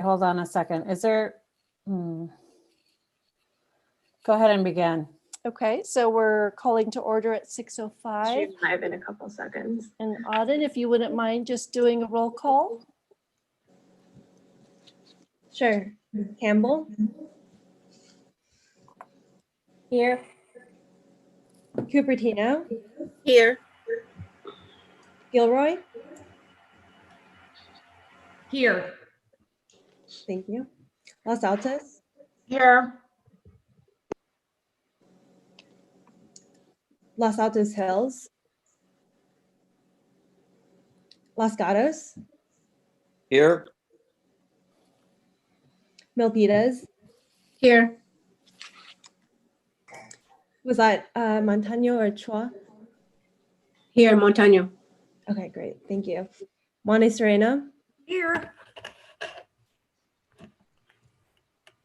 hold on a second. Is there, go ahead and begin. Okay, so we're calling to order at 6:05. Stream live in a couple seconds. And Auden, if you wouldn't mind just doing a roll call. Sure. Campbell? Here. Cupertino? Here. Gilroy? Here. Thank you. Los Altos? Here. Los Altos Hills? Los Gatos? Here. Milpitas? Here. Was that Montano or Chua? Here, Montano. Okay, great. Thank you. Monte Sereno? Here.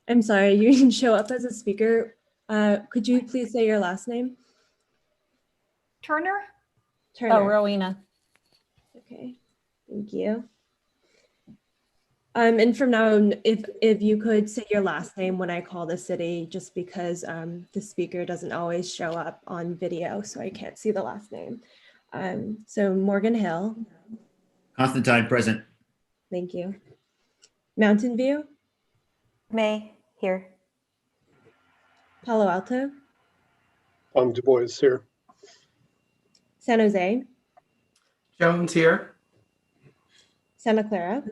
I'm sorry, you didn't show up as a speaker. Could you please say your last name? Turner. Turner. Oh, Rowena. Okay, thank you. And from now on, if you could say your last name when I call the city, just because the speaker doesn't always show up on video, so I can't see the last name. So Morgan Hill, Constantine, present. thank you. Mountain View, May, here. Palo Alto, Du Bois here. San Jose, Jones here. Santa Clara,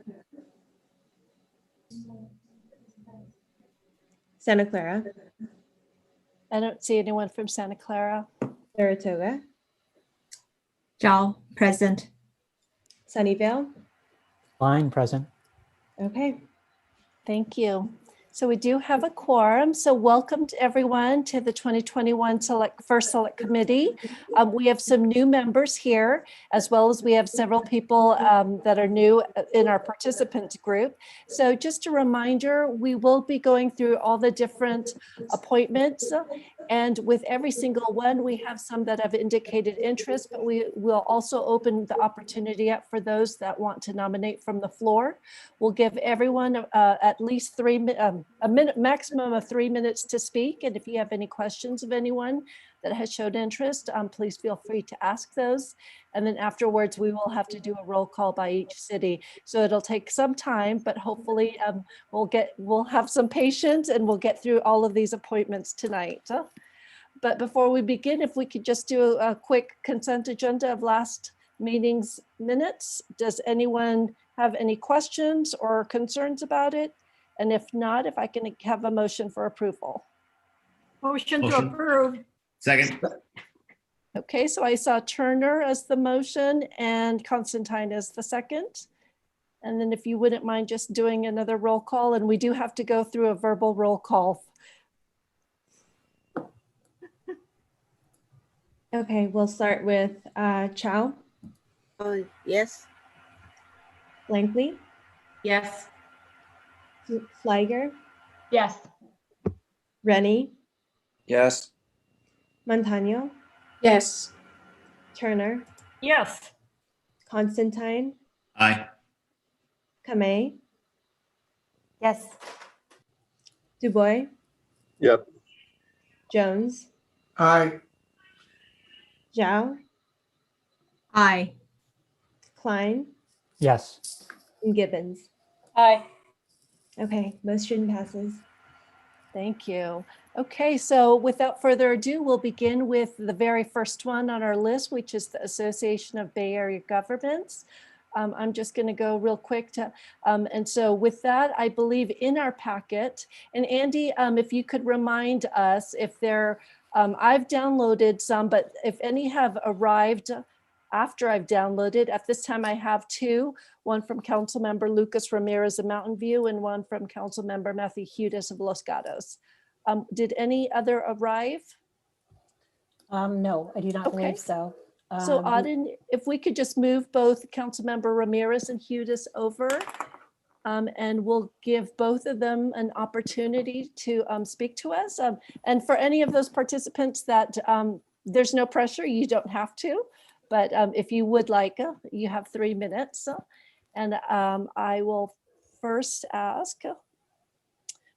Santa Clara, I don't see anyone from Santa Clara. Saratoga, Jal, present. Sunnyvale. Line present. Okay, Thank you. So we do have a quorum. So welcome to everyone to the 2021 First Select Committee. We have some new members here, as well as we have several people that are new in our participant group. So just a reminder, we will be going through all the different appointments. And with every single one, we have some that have indicated interest, but we will also open the opportunity up for those that want to nominate from the floor. We'll give everyone at least a minute, maximum of 3 minutes to speak. And if you have any questions of anyone that has showed interest, please feel free to ask those. And then afterwards, we will have to do a roll call by each city. So it'll take some time, but hopefully we'll have some patience and we'll get through all of these appointments tonight. But before we begin, if we could just do a quick consent agenda of last meeting's minutes. Does anyone have any questions or concerns about it? And if not, if I can have a motion for approval. Motion to Motion. approve. Second. Okay, so I saw Turner as the motion and Constantine as the second. And then if you wouldn't mind just doing another roll call, and we do have to go through a verbal roll call. okay, we'll start with Chow, Yes. Blankley, Yes. Fliger, Yes. Rennie, Yes. Montano, Yes. Turner, Yes. Constantine, Aye. Kamei, Yes. Du Bois, Yep. Jones, Aye. Zhao, Aye. Klein, Yes. and Gibbons. Aye. Okay, motion passes. Thank you. Okay, so without further ado, we'll begin with the very first one on our list, which is the Association of Bay Area Governments. I'm just going to go real quick to, and so with that, I believe in our packet, and Andy, if you could remind us if there, I've downloaded some, but if any have arrived after I've downloaded, at this time I have two, one from Councilmember Lucas Ramirez of Mountain View and one from Councilmember Matthew Hudis of Los Gatos. Did any other arrive? No, I do not Okay. believe so. So Auden, if we could just move both Councilmember Ramirez and Hudis over, and we'll give both of them an opportunity to speak to us. And for any of those participants that there's no pressure, you don't have to, but if you would like, you have 3 minutes. And I will first ask.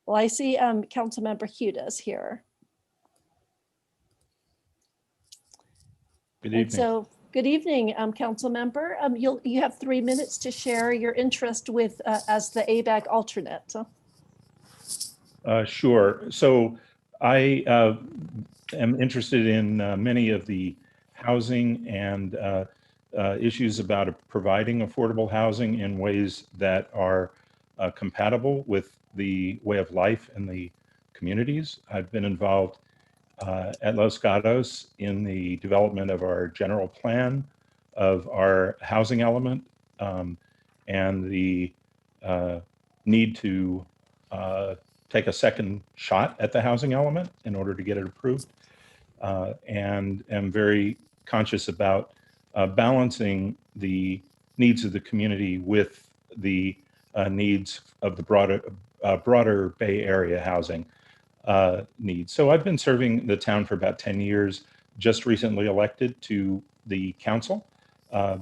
Well, I see Councilmember Huda's here. Good And evening. so, good evening, Council Member. You have 3 minutes to share your interest with as the ABAG alternate. Sure. So I am interested in many of the housing and issues about providing affordable housing in ways that are compatible with the way of life in the communities. I've been involved at Los Gatos in the development of our general plan of our housing element and the need to take a second shot at the housing element in order to get it approved, and am very conscious about balancing the needs of the community with the needs of the broader Bay Area housing needs. So I've been serving the town for about 10 years, just recently elected to the council,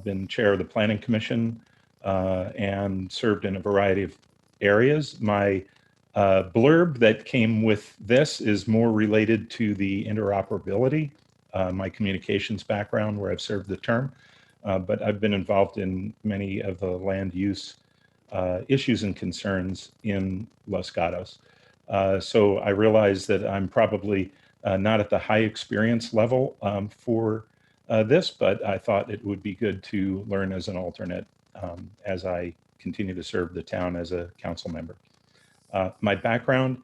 been chair of the planning commission, and served in a variety of areas. My blurb that came with this is more related to the interoperability, my communications background where I've served the term, but I've been involved in many of the land use issues and concerns in Los Gatos. So I realize that I'm probably not at the high experience level for this, but I thought it would be good to learn as an alternate as I continue to serve the town as a council member. My background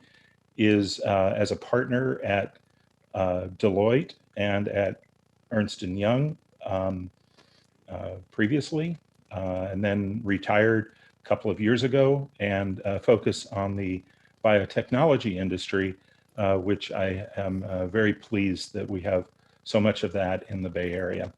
is as a partner at Deloitte and at Ernst & Young previously, and then retired a couple of years ago and focus on the biotechnology industry, which I am very pleased that we have so much of that in the Bay Area.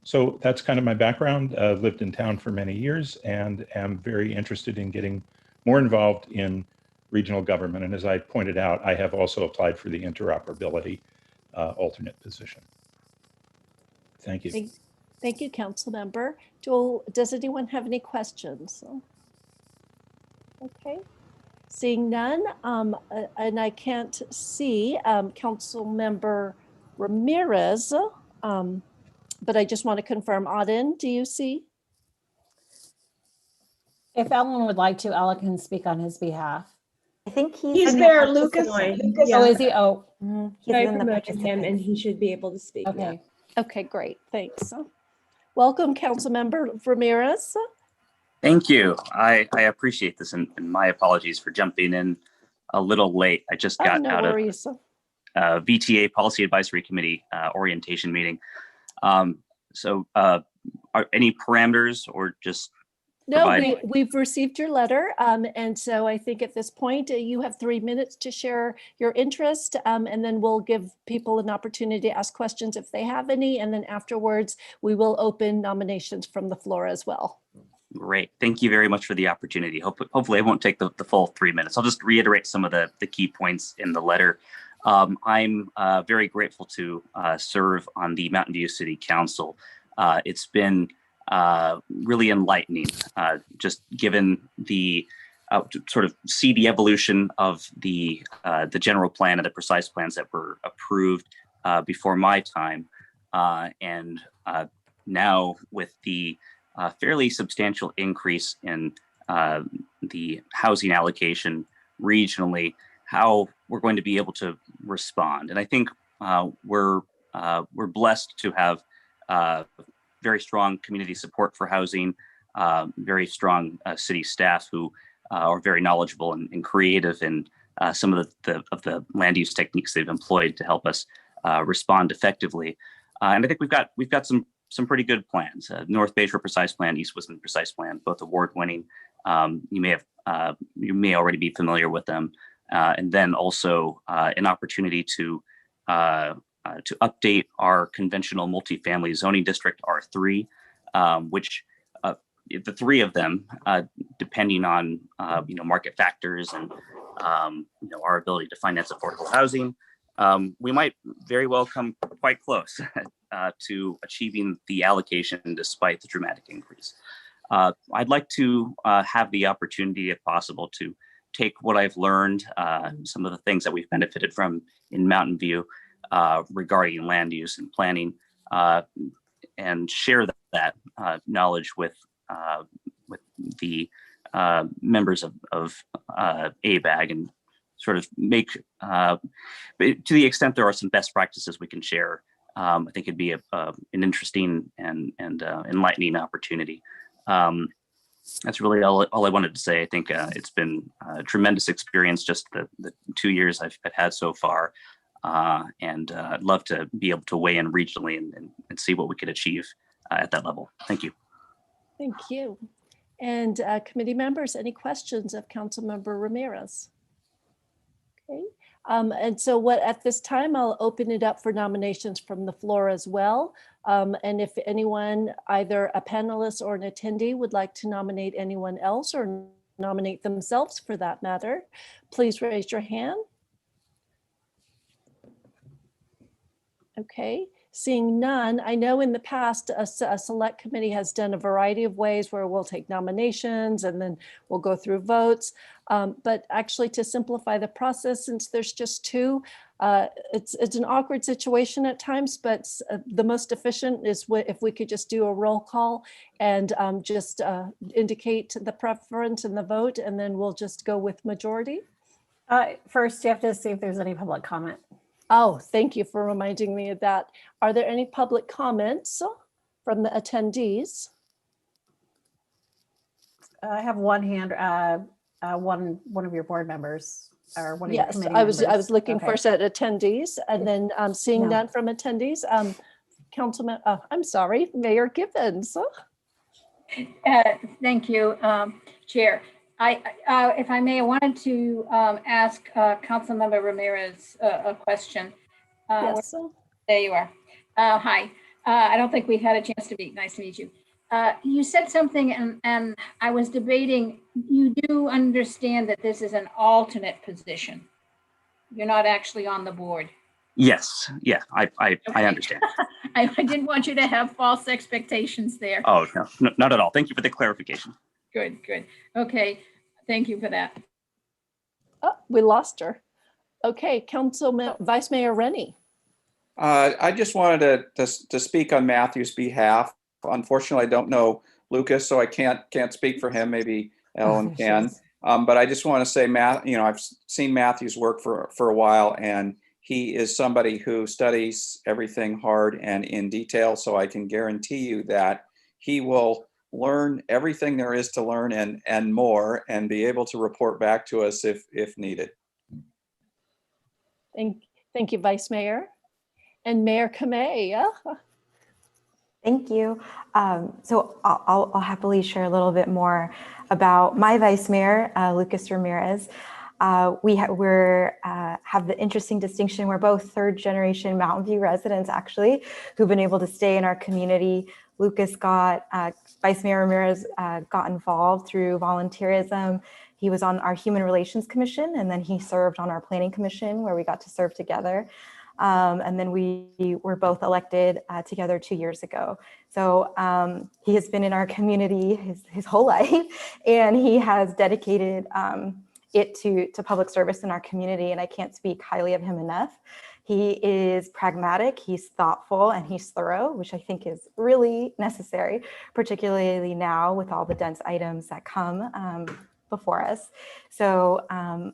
So that's kind of my background. I've lived in town for many years and am very interested in getting more involved in regional government. And as I pointed out, I have also applied for the interoperability alternate position. Thank you. Thank you, Council Member. Does anyone have any questions? Okay. Seeing none, and I can't see Council Member Ramirez, but I just want to confirm. Auden, do you see? If Ellen would like to, Ellen can speak on his behalf. I think He's in there, the Lucas. participant. Oh, is he? Oh, He's I in the promoted him and participants. he should be able to speak now. okay. Okay, great. Thanks. Welcome, Council Member Ramirez. Thank you. I appreciate this, and my apologies for jumping in a little late. I just got No out worries. of VTA Policy Advisory Committee orientation meeting. So are any parameters or just No, providing? we've received your letter. And so I think at this point, you have 3 minutes to share your interest. And then we'll give people an opportunity to ask questions if they have any. And then afterwards, we will open nominations from the floor as well. Great. Thank you very much for the opportunity. Hopefully I won't take the full 3 minutes. I'll just reiterate some of the key points in the letter. I'm very grateful to serve on the Mountain View City Council. It's been really enlightening, just given the to sort of see the evolution of the general plan and the precise plans that were approved before my time, and now with the fairly substantial increase in the housing allocation regionally, how we're going to be able to respond. And I think we're blessed to have very strong community support for housing, very strong city staff who are very knowledgeable and creative in some of the land use techniques they've employed to help us respond effectively. And I think we've got some pretty good plans. North Bayshore Precise Plan, East Wisconsin Precise Plan, both award-winning. You may already be familiar with them, and then also an opportunity to update our conventional multifamily zoning district R3, which the three of them, depending on market factors and our ability to finance affordable housing, we might very well come quite close to achieving the allocation despite the dramatic increase. I'd like to have the opportunity, if possible, to take what I've learned, some of the things that we've benefited from in Mountain View regarding land use and planning, and share that knowledge with the members of ABAG, and sort of make, to the extent there are some best practices we can share. I think it'd be an interesting and enlightening opportunity. That's really all I wanted to say. I think it's been a tremendous experience, just the 2 years I've had so far. And I'd love to be able to weigh in regionally and see what we could achieve at that level. Thank you. Thank you. And committee members, any questions of Councilmember Ramirez? Okay. And so at this time, I'll open it up for nominations from the floor as well. And if anyone, either a panelist or an attendee, would like to nominate anyone else or nominate themselves for that matter, please raise your hand. Okay, seeing none, I know in the past a select committee has done a variety of ways where we'll take nominations and then we'll go through votes. But actually, to simplify the process, since there's just two, it's an awkward situation at times, but the most efficient is if we could just do a roll call and just indicate the preference in the vote, and then we'll just go with majority. First, you have to see if there's any public comment. Oh, thank you for reminding me of that. Are there any public comments from the attendees? I have one hand, one of your board members or one of your Yes, committee I members. was looking Okay. first at attendees, and then seeing No. none from attendees. Councilman, I'm sorry, Mayor Gibbons. Thank you, Chair. If I may, I wanted to ask Councilmember Ramirez a question. Yes. There you are. Hi. I don't think we've had a chance to meet. Nice to meet you. You said something, and I was debating. You do understand that this is an alternate position. You're not actually on the board. Yes. Yeah, I understand. I didn't want you to have false expectations there. Oh, no, not at all. Thank you for the clarification. Good, good. Okay, thank you for that. Oh, we lost her. Okay, Vice Mayor Rennie. I just wanted to speak on Matthew's behalf. Unfortunately, I don't know Lucas, so I can't speak for him. Maybe Ellen can. But I just want to say, I've seen Matthew's work for a while, and he is somebody who studies everything hard and in detail. So I can guarantee you that he will learn everything there is to learn and more, and be able to report back to us if needed. Thank you, Vice Mayor. And Mayor Kamei. Thank you. So I'll happily share a little bit more about my Vice Mayor, Lucas Ramirez. We have the interesting distinction. We're both third-generation Mountain View residents, actually, who've been able to stay in our community. Lucas Vice Mayor Ramirez got involved through volunteerism. He was on our Human Relations Commission, and then he served on our Planning Commission, where we got to serve together. And then we were both elected together 2 years ago. So he has been in our community his whole life, and he has dedicated it to public service in our community, and I can't speak highly of him enough. He is pragmatic, he's thoughtful, and he's thorough, which I think is really necessary, particularly now with all the dense items that come before us. So I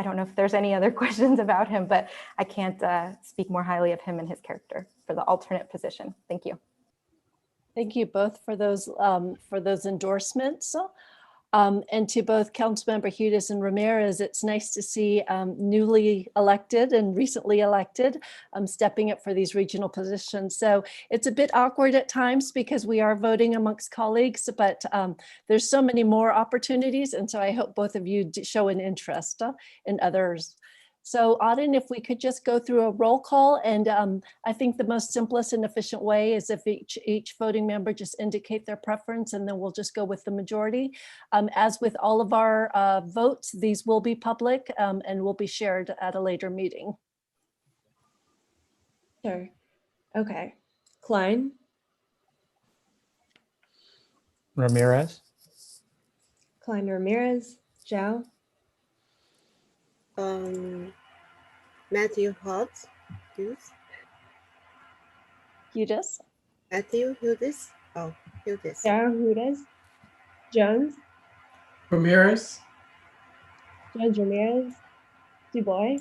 don't know if there's any other questions about him, but I can't speak more highly of him and his character for the alternate position. Thank you. Thank you both for those endorsements. And to both Councilmember Hudis and Ramirez, it's nice to see newly elected and recently elected stepping up for these regional positions. So it's a bit awkward at times because we are voting amongst colleagues, but there's so many more opportunities. And so I hope both of you show an interest in others. So Auden, if we could just go through a roll call, and I think the most simplest and efficient way is if each voting member just indicate their preference, and then we'll just go with the majority. As with all of our votes, these will be public and will be shared at a later meeting. Sure. Okay. Klein. Ramirez. Klein Ramirez, Zhao, Matthew Hobbs, Hughes. Hudis, Matthew Hughes. Oh, Hughes. Zhao Hudis, Jones, Ramirez. Jones Ramirez, Dubois,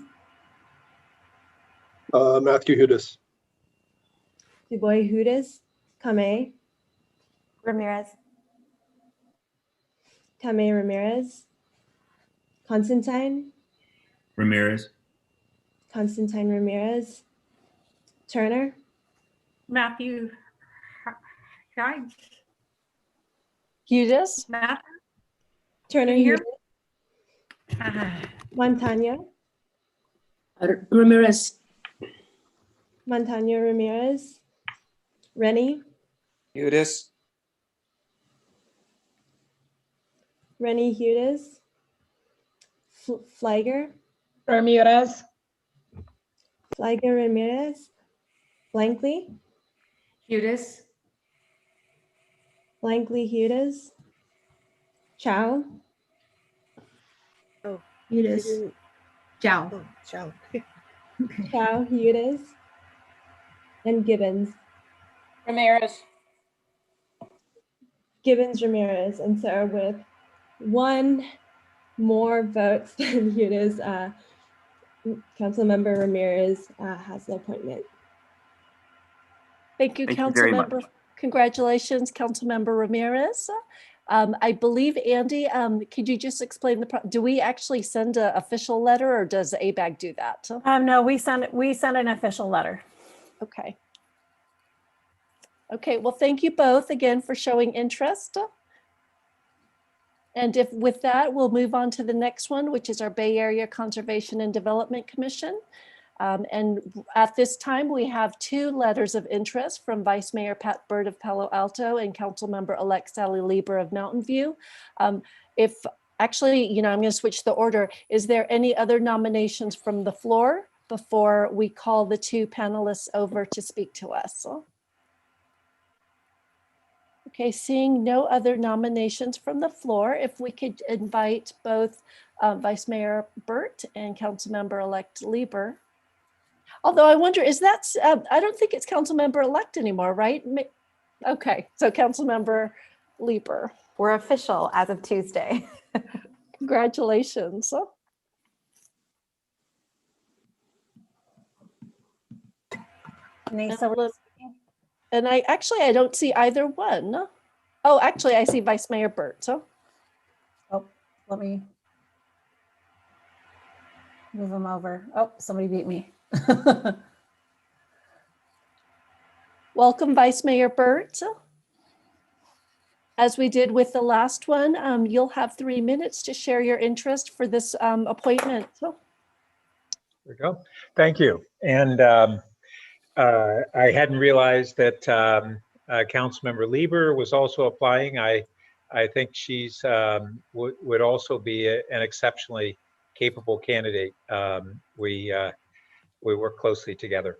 Matthew Hudis. Dubois Hudis, Kame, Ramirez. Kame Ramirez, Constantine, Ramirez. Constantine Ramirez, Turner, Matthew. Hi. Hudis, Matt. Turner Can you hear Hudis, Montano, Ramirez. Montano Ramirez, Rennie, Udis, Rennie Hudis, Flieger, Ramirez. Flieger Ramirez, Blankley, Hudis. Blankley Hudis, Chow, Oh, Hudis. didn't- Zhao. oh, Chow. Chow Hudis, and Gibbons. Ramirez. Gibbons Ramirez. And so with one more votes than Hudis, Councilmember Ramirez has the appointment. thank you, Thank you very much. Councilmember. Congratulations, Councilmember Ramirez. I believe, Andy, could you just explain do we actually send an official letter or does ABAG do that? No, we sent an official letter. Okay. Okay, well, thank you both again for showing interest. And if with that, we'll move on to the next one, which is our Bay Area Conservation and Development Commission. And at this time, we have 2 letters of interest from Vice Mayor Pat Byrd of Palo Alto and Councilmember-elect Sally Lieber of Mountain View. If actually, I'm going to switch the order. Is there any other nominations from the floor before we call the 2 panelists over to speak to us? Okay, seeing no other nominations from the floor, if we could invite both Vice Mayor Burt and Councilmember-elect Lieber. Although I wonder, is that, I don't think it's Councilmember-elect anymore, right? Okay, so Councilmember Lieber. We're official as of Tuesday. Congratulations. And I don't see either one. Oh, actually, I see Vice Mayor Burt. So, Oh, let me move them over. Oh, somebody beat me. welcome, Vice Mayor Burt. As we did with the last one, you'll have 3 minutes to share your interest for this appointment. So, there we go. Thank you. And I hadn't realized that Councilmember Lieber was also applying. I think she's would also be an exceptionally capable candidate. We work closely together.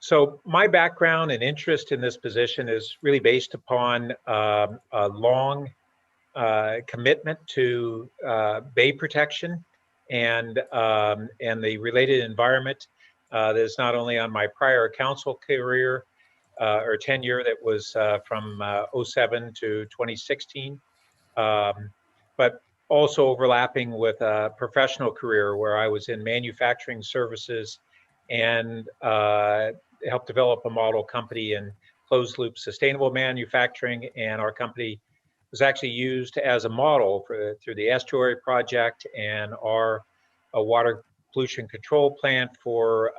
So my background and interest in this position is really based upon a long commitment to bay protection and the related environment. That is not only on my prior council career or tenure that was from 07 to 2016, but also overlapping with a professional career where I was in manufacturing services and helped develop a model company in closed loop sustainable manufacturing. And our company was actually used as a model through the estuary project and our water pollution control plant for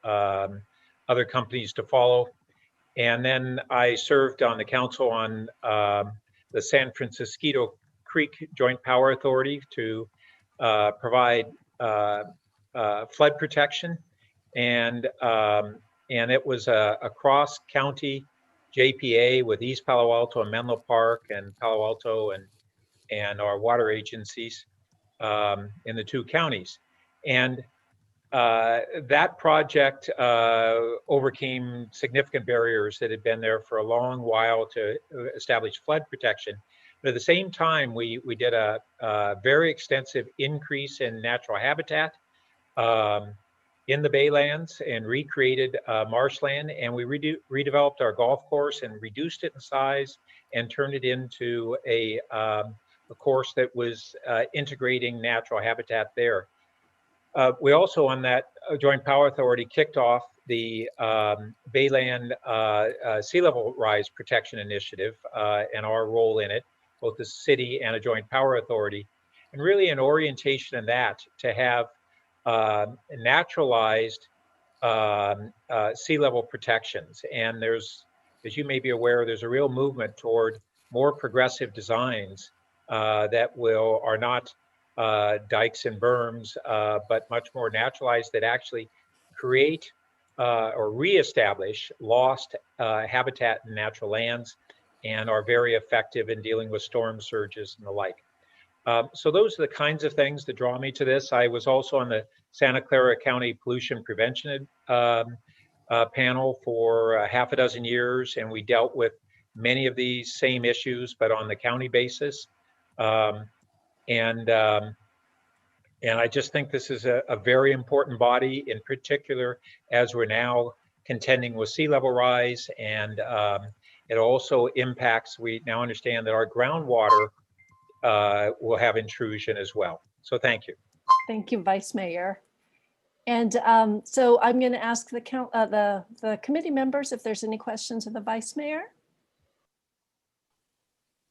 other companies to follow. And then I served on the council on the San Francisco Creek Joint Power Authority to provide flood protection. And it was a cross-county JPA with East Palo Alto and Menlo Park and Palo Alto and our water agencies in the 2 counties. And That project overcame significant barriers that had been there for a long while to establish flood protection. But at the same time, we did a very extensive increase in natural habitat in the Baylands and recreated marshland. And we redeveloped our golf course and reduced it in size and turned it into a course that was integrating natural habitat there. We also, on that Joint Power Authority, kicked off the Bayland Sea Level Rise Protection Initiative and our role in it, both the city and a Joint Power Authority, and really an orientation in that to have naturalized sea level protections. And there's, as you may be aware, there's a real movement toward more progressive designs that are not dikes and berms, but much more naturalized, that actually create or reestablish lost habitat in natural lands and are very effective in dealing with storm surges and the like. So those are the kinds of things that draw me to this. I was also on the Santa Clara County Pollution Prevention panel for half a dozen years, and we dealt with many of these same issues, but on the county basis. And I just think this is a very important body, in particular, as we're now contending with sea level rise. And it also impacts, we now understand that our groundwater will have intrusion as well. So thank you. Thank you, Vice Mayor. And so I'm going to ask the committee members if there's any questions of the Vice Mayor.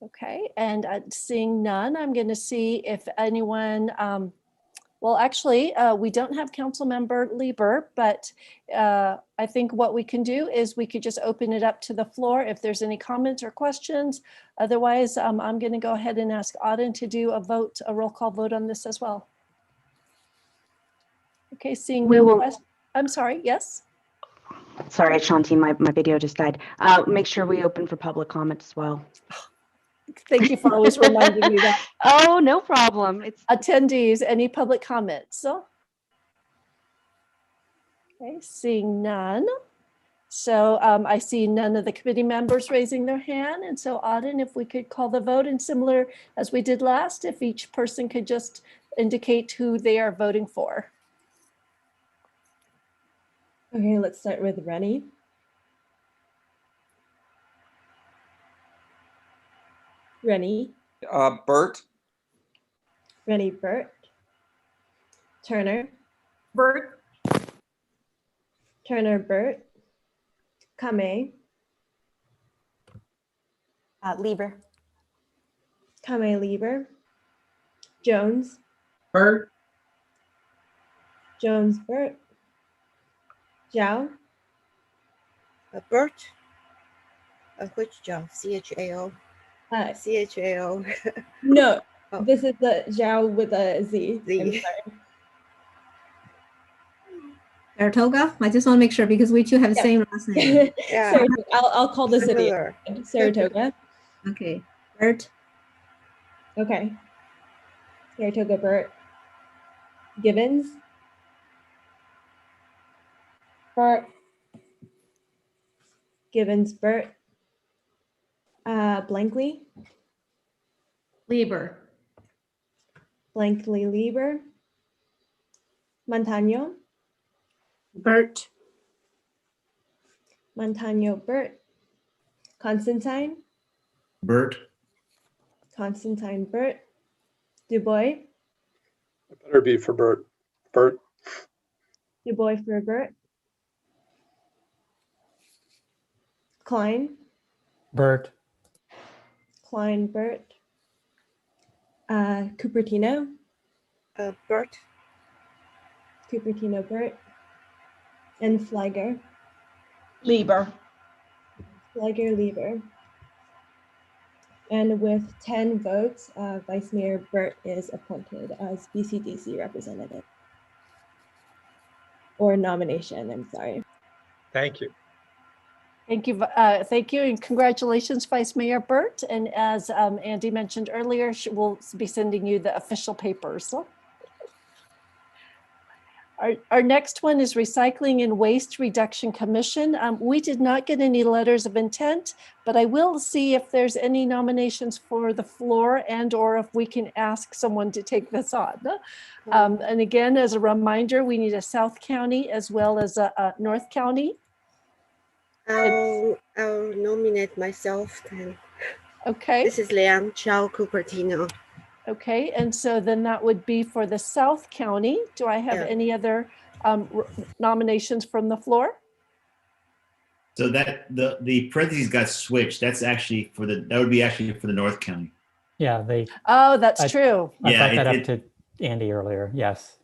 Okay, and seeing none, I'm going to see if anyone, well, actually, we don't have Councilmember Lieber, but I think what we can do is we could just open it up to the floor if there's any comments or questions. Otherwise, I'm going to go ahead and ask Auden to do a roll call vote on this as well. Okay, seeing no questions. I'm sorry, yes? Sorry, Shanti, my video just died. Make sure we open for public comment as well. Thank you for always reminding me that. Oh, no problem. It's attendees, any public comments? So, okay, seeing none. So I see none of the committee members raising their hand. And so Auden, if we could call the vote, and similar as we did last, if each person could just indicate who they are voting for. Okay, let's start with Rennie. Rennie. Bert. Rennie Bert. Turner. Bert. Turner Bert. Kame. Lieber. Kame Lieber. Jones. Bert. Jones Bert. Zhao. Bert. Which Zhao? CHAO. CHAO. No, this is the Zhao with a Z. Z. Saratoga? I just want to make sure because we two have the same last name. Yeah. Saratoga. I'll call the city. Saratoga. Okay. Bert. Okay. Saratoga Bert. Givens. Bert. Givens Bert. Blankley. Lieber. Blankley Lieber. Montano. Bert. Montano Bert. Constantine. Bert. Constantine Bert. Dubois. It better be for Bert. Bert. Dubois for Bert. Klein. Bert. Klein Bert. Cupertino. Bert. Cupertino Bert. And Flieger. Lieber. Flieger Lieber. And with 10 votes, Vice Mayor Bert is appointed as BCDC representative. Or nomination, I'm sorry. Thank you. Thank you, and congratulations, Vice Mayor Bert. And as Andy mentioned earlier, we'll be sending you the official papers. Our next one is Recycling and Waste Reduction Commission. We did not get any letters of intent, but I will see if there's any nominations for the floor and or if we can ask someone to take this on. And again, as a reminder, we need a South County as well as a North County. I'll nominate myself then. Okay. This is Liang Chao Cupertino. Okay, and so then that would be for the South County. Do I have any other nominations from the floor? So that the parentheses got switched. That's actually that would be actually for the North County. Yeah, Oh, that's true. I brought that up to Andy earlier. Yes.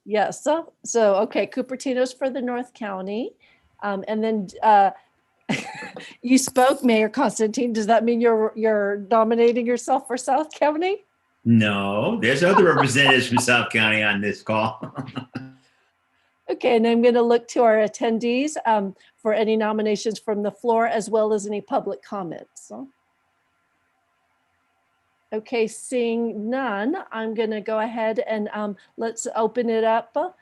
Yes. So okay, Cupertino's for the North County, and then you spoke, Mayor Constantine. Does that mean you're nominating yourself for South County? No, there's other representatives from South County on this call. Okay, and I'm going to look to our attendees for any nominations from the floor as well as any public comments. Okay, seeing none, I'm going to go ahead and let's open it up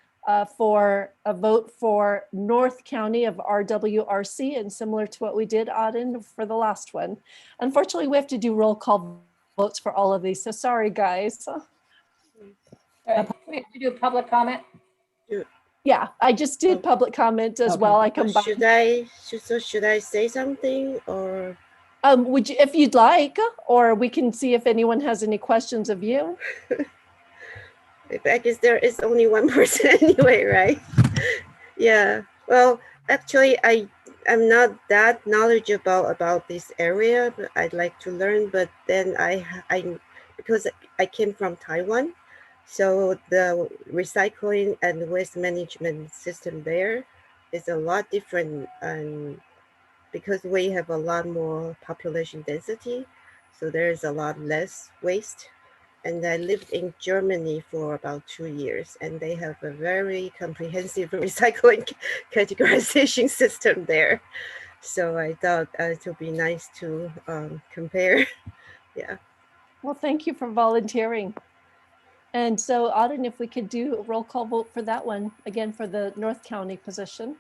for a vote for North County of RWRC, and similar to what we did, Auden, for the last one. Unfortunately, we have to do roll call votes for all of these, so sorry, guys. We have to do public comment. Yeah, I just did public comment as well. I combined. Should I say something or? Would you, if you'd like, or we can see if anyone has any questions of you. I guess there is only one person anyway, right? Yeah. Well, actually, I'm not that knowledgeable about this area, but I'd like to learn. But then because I came from Taiwan, so the recycling and waste management system there is a lot different, and because we have a lot more population density, so there is a lot less waste. And I lived in Germany for about 2 years, and they have a very comprehensive recycling categorization system there. So I thought it would be nice to compare. Yeah. Well, thank you for volunteering. And so, Auden, if we could do a roll call vote for that one, again, for the North County position.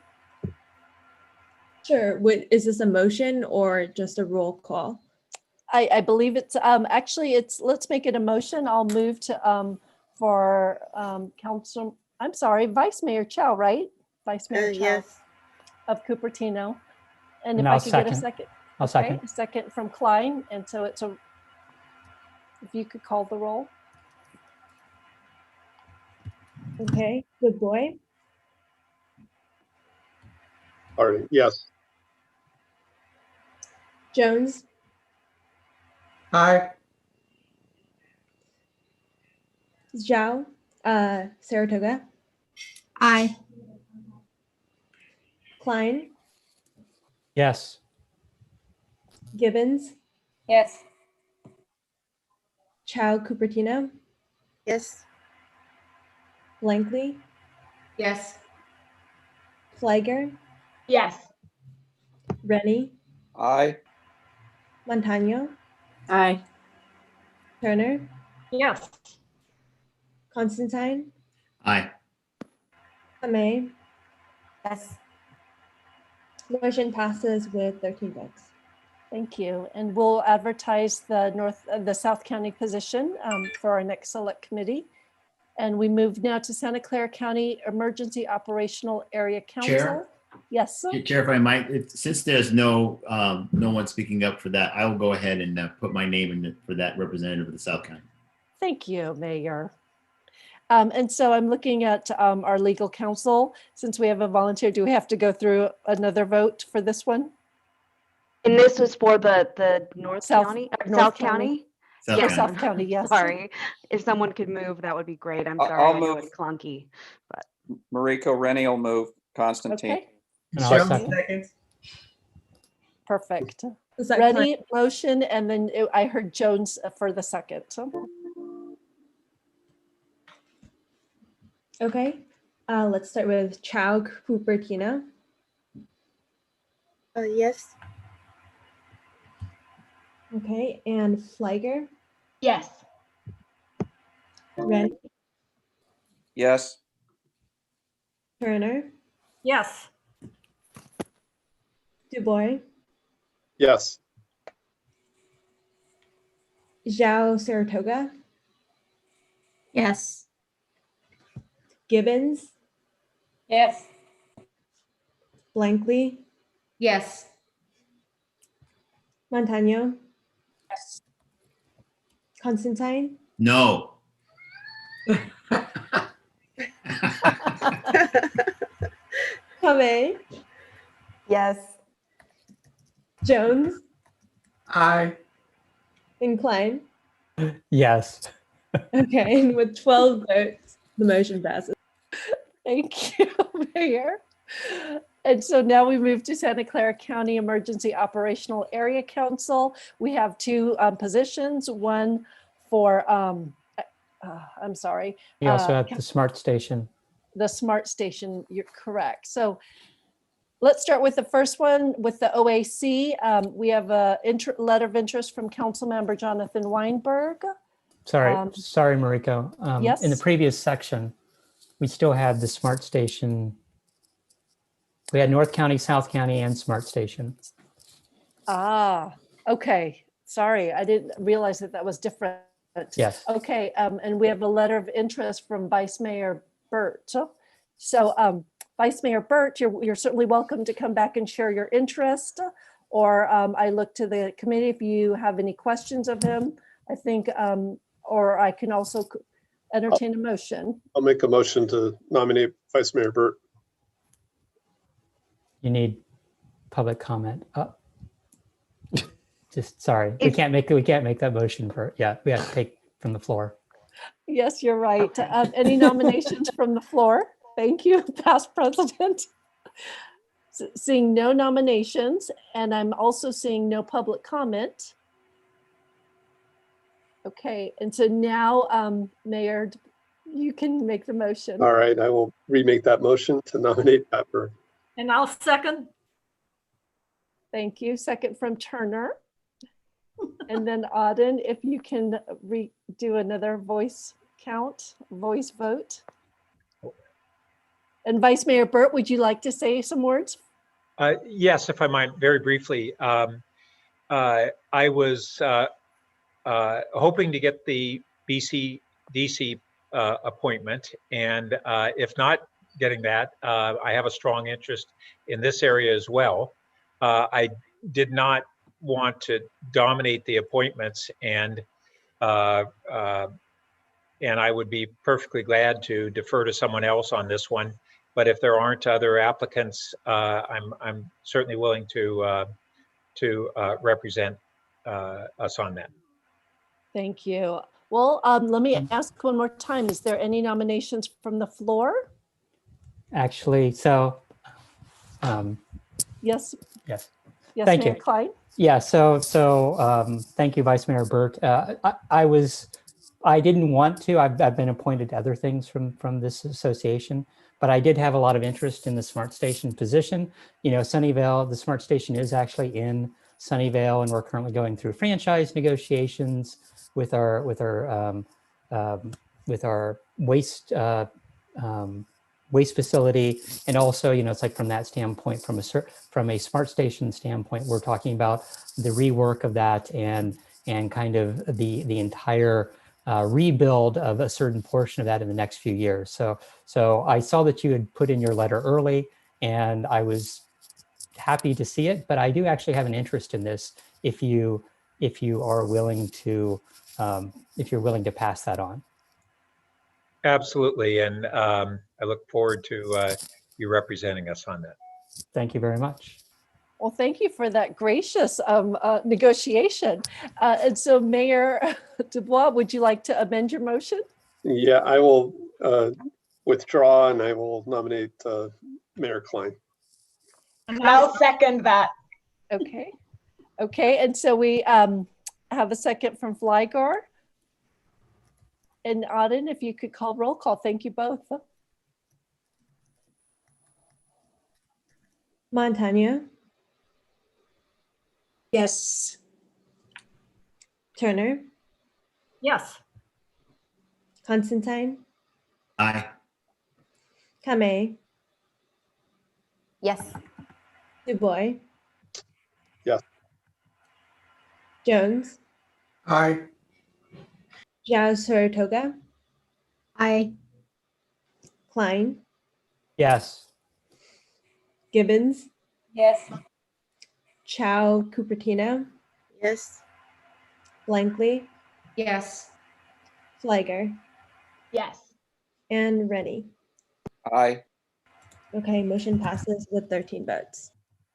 Sure. Is this a motion or just a roll call? I believe it's actually let's make it a motion. I'll move to for Vice Mayor Chow, right? Vice Mayor Chow yes. of Cupertino. And And if I'll I could get a second. second. I'll second. A second from Klein. And so if you could call the roll. Okay, good boy. All right, yes. Jones. Aye. Zhao. Saratoga. Aye. Klein. Yes. Gibbons. Yes. Chow Cupertino. Yes. Blankley. Yes. Fliger. Yes. Rennie. Aye. Montano. Aye. Turner. Yes. Aye. Constantine. Amay. Yes. Motion passes with 13 votes. Thank you. And we'll advertise the South County position for our next select committee. And we move now to Santa Clara County Emergency Operational Area Council. Chair? Yes, sir. Chair, if I might, since there's no one speaking up for that, I will go ahead and put my name in for that representative of the South County. Thank you, Mayor. And so I'm looking at our legal counsel. Since we have a volunteer, do we have to go through another vote for this one? And this was for the North County, South County? South County, yes. Sorry. If someone could move, that would be great. I'm sorry, I'll I know move. it's clunky, but. Mariko Rennie will move. Constantine. Okay. And I'll Jones second. seconds. Perfect. Was that Ready, motion, and then I heard Jones for the second. Okay, let's start with Chow Cupertino. Yes. Okay, and Fliger. Yes. Rennie. Yes. Turner, Yes. Dubois, Yes. Zhao Saratoga, Yes. Gibbons, Yes. Blankley, Yes. Montano, Yes. Constantine, No. Kame, Yes. Jones, Aye. and Klein. Yes. Okay, and with 12 votes, the motion passes. Thank you, Mayor. And so now we move to Santa Clara County Emergency Operational Area Council. We have two positions, one for, I'm sorry. You also have the smart station. The smart station, you're correct. So let's start with the first one with the OAC. We have a letter of interest from Councilmember Jonathan Weinberg. Sorry, sorry, Mariko. Yes. In the previous section, we still had the smart station. We had North County, South County, and smart station. Ah, okay. Sorry, I didn't realize that that was different. Yes. Okay, and we have a letter of interest from Vice Mayor Burt. So Vice Mayor Burt, you're certainly welcome to come back and share your interest, or I look to the committee if you have any questions of him, I think, or I can also entertain a motion. I'll make a motion to nominate Vice Mayor Burt. You need public comment. Just sorry, we can't make that motion for, yeah, we have to take from the floor. Yes, you're right. Any nominations from the floor? Thank you, past president. Seeing no nominations, and I'm also seeing no public comment. Okay, and so now, Mayor, you can make the motion. All right, I will remake that motion to nominate Pat Burt. And I'll second. Thank you. Second from Turner. And then Auden, if you can do another voice count, voice vote. And Vice Mayor Burt, would you like to say some words? Yes, if I might, very briefly. I was hoping to get the DC appointment, and if not getting that, I have a strong interest in this area as well. I did not want to dominate the appointments, and I would be perfectly glad to defer to someone else on this one. But if there aren't other applicants, I'm certainly willing to represent us on that. Thank you. Well, let me ask one more time. Is there any nominations from the floor? Actually, so. Yes. Yes. Yes, Thank Mayor you. Klein. Yeah, so thank you, Vice Mayor Burt. I didn't want to, I've been appointed to other things from this association, but I did have a lot of interest in the smart station position. You know, Sunnyvale, the smart station is actually in Sunnyvale, and we're currently going through franchise negotiations with our waste waste facility. And also, you know, it's like from that standpoint, from a smart station standpoint, we're talking about the rework of that and kind of the entire rebuild of a certain portion of that in the next few years. So I saw that you had put in your letter early, and I was happy to see it, but I do actually have an interest in this if you are willing to pass that on. Absolutely, and I look forward to you representing us on that. Thank you very much. Well, thank you for that gracious negotiation. And so Mayor Dubois, would you like to amend your motion? Yeah, I will withdraw, and I will nominate Mayor Klein. And I'll second that. Okay. Okay, and so we have a second from Flygar. And Auden, if you could call roll call. Thank you both. Montano, Yes. Turner, Yes. Constantine, Aye. Kame, Yes. Dubois, Yes. Jones, Aye. Zhao Saratoga, Aye. Klein, Yes. Gibbons, Yes. Chow Cupertino, Yes. Blankley, Yes. Fliger, Yes. and Rennie. Aye. Okay, motion passes with 13 votes.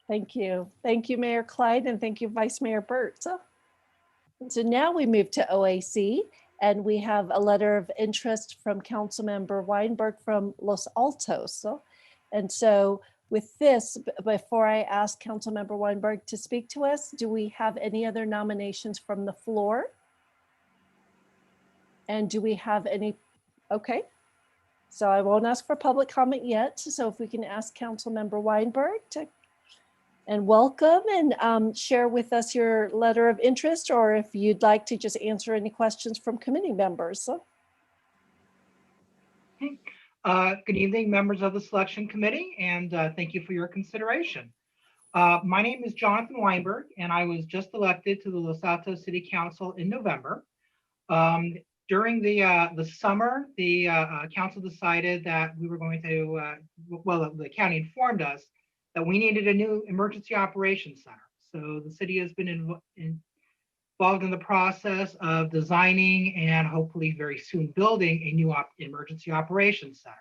Thank you. Thank you, Mayor Clyde, and thank you, Vice Mayor Burt. So now we move to OAC, and we have a letter of interest from Councilmember Weinberg from Los Altos. And so with this, before I ask Councilmember Weinberg to speak to us, do we have any other nominations from the floor? And do we have any? Okay. So I won't ask for public comment yet. So if we can ask Councilmember Weinberg to, and welcome and share with us your letter of interest, or if you'd like to just answer any questions from committee members. Good evening, members of the selection committee, and thank you for your consideration. My name is Jonathan Weinberg, and I was just elected to the Los Altos City Council in November. During the summer, the council decided that we were going to, well, the county informed us that we needed a new emergency operations center. So the city has been involved in the process of designing and hopefully very soon building a new emergency operations center.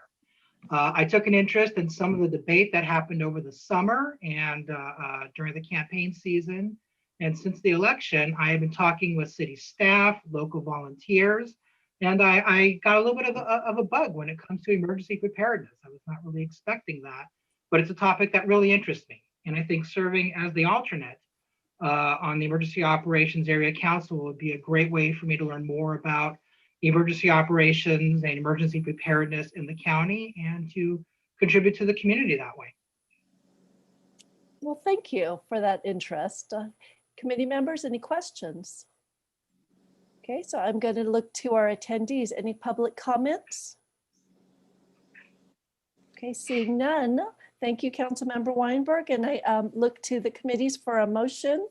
I took an interest in some of the debate that happened over the summer and during the campaign season. And since the election, I have been talking with city staff, local volunteers, and I got a little bit of a bug when it comes to emergency preparedness. I was not really expecting that, but it's a topic that really interests me. And I think serving as the alternate on the Emergency Operations Area Council would be a great way for me to learn more about emergency operations and emergency preparedness in the county and to contribute to the community that way. Well, thank you for that interest. Committee members, any questions? Okay, so I'm going to look to our attendees. Any public comments? Okay, seeing none. Thank you, Councilmember Weinberg, and I look to the committees for a motion.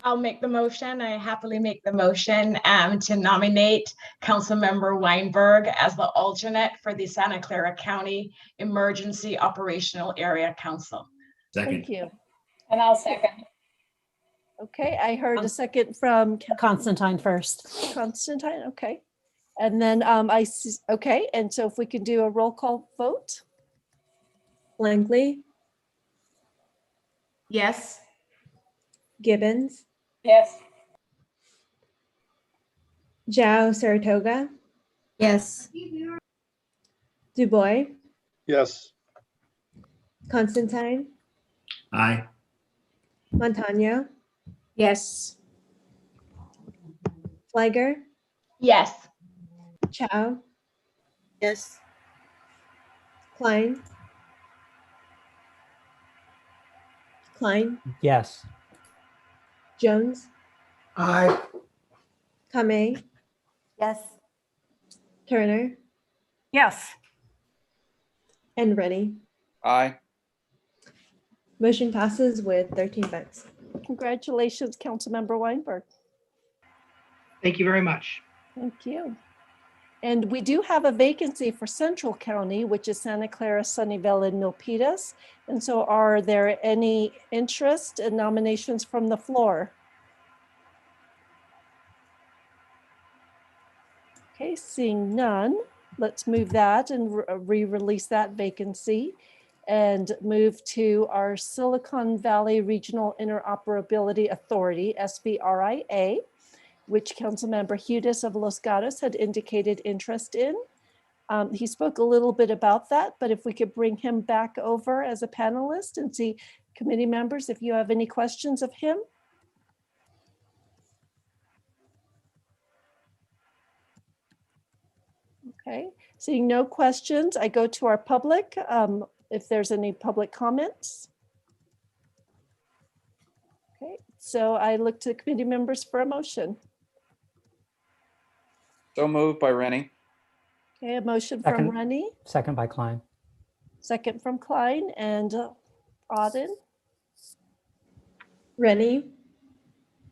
I'll make the motion. I happily make the motion to nominate Councilmember Weinberg as the alternate for the Santa Clara County Emergency Operational Area Council. Second. Thank you. And I'll second. Okay, I heard a second from Constantine first. Constantine, okay. And then I see, okay, and so if we could do a roll call vote. Blankley, Yes. Gibbons, Yes. Zhao Saratoga, Yes. Dubois, Yes. Constantine, Aye. Montano, Yes. Fliger, Yes. Chow, Yes. Klein, Yes. Jones, Aye. Kame, Yes. Turner, Yes. and Rennie. Aye. Motion passes with 13 votes. Congratulations, Councilmember Weinberg. Thank you very much. Thank you. And we do have a vacancy for Central County, which is Santa Clara, Sunnyvale, and Milpitas. And so are there any interest and nominations from the floor? Okay, seeing none, let's move that and re-release that vacancy and move to our Silicon Valley Regional Interoperability Authority, SVRIA, which Councilmember Hudes of Los Gatos had indicated interest in. He spoke a little bit about that, but if we could bring him back over as a panelist and see committee members, if you have any questions of him. Okay, seeing no questions, I go to our public. If there's any public comments. Okay, so I look to the committee members for a motion. So moved by Rennie. Okay, a motion from Second. Rennie, Second by Klein. Second from Klein and Auden. Rennie,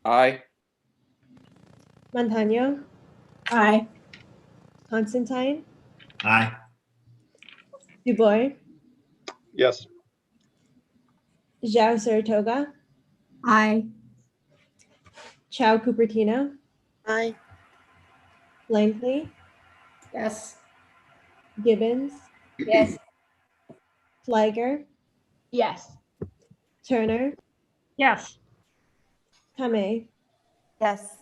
Aye. Montano, Aye. Constantine, Aye. Dubois, Yes. Zhao Saratoga, Aye. Chow Cupertino, Aye. Langley, Yes. Gibbons, Yes. Fliger, Yes. Turner, Yes. Kame, Yes.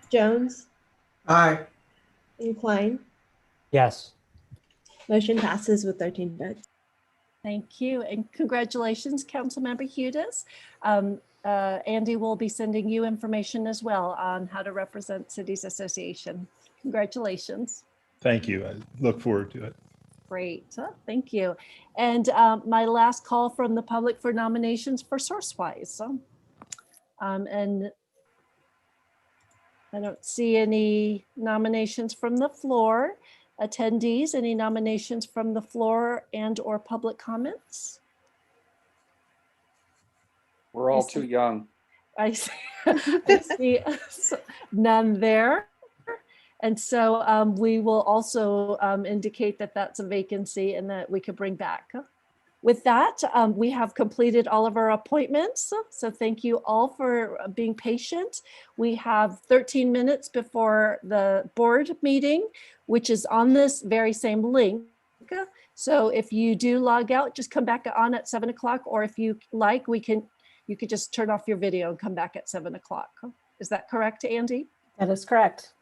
Jones, Aye. and Klein. Yes. Motion passes with 13 votes. Thank you, and congratulations, Councilmember Hudis. Andy will be sending you information as well on how to represent Cities Association. Congratulations. Thank you. I look forward to it. Great, thank you. And my last call from the public for nominations for Sourcewise. And I don't see any nominations from the floor. Attendees, any nominations from the floor and or public comments? We're all too young. I see, I see none there. And so we will also indicate that that's a vacancy and that we could bring back. With that, we have completed all of our appointments. So thank you all for being patient. We have 13 minutes before the board meeting, which is on this very same link. So if you do log out, just come back on at 7 o'clock, or if you like, you could just turn off your video and come back at 7 o'clock. Is that correct, Andy? That is correct.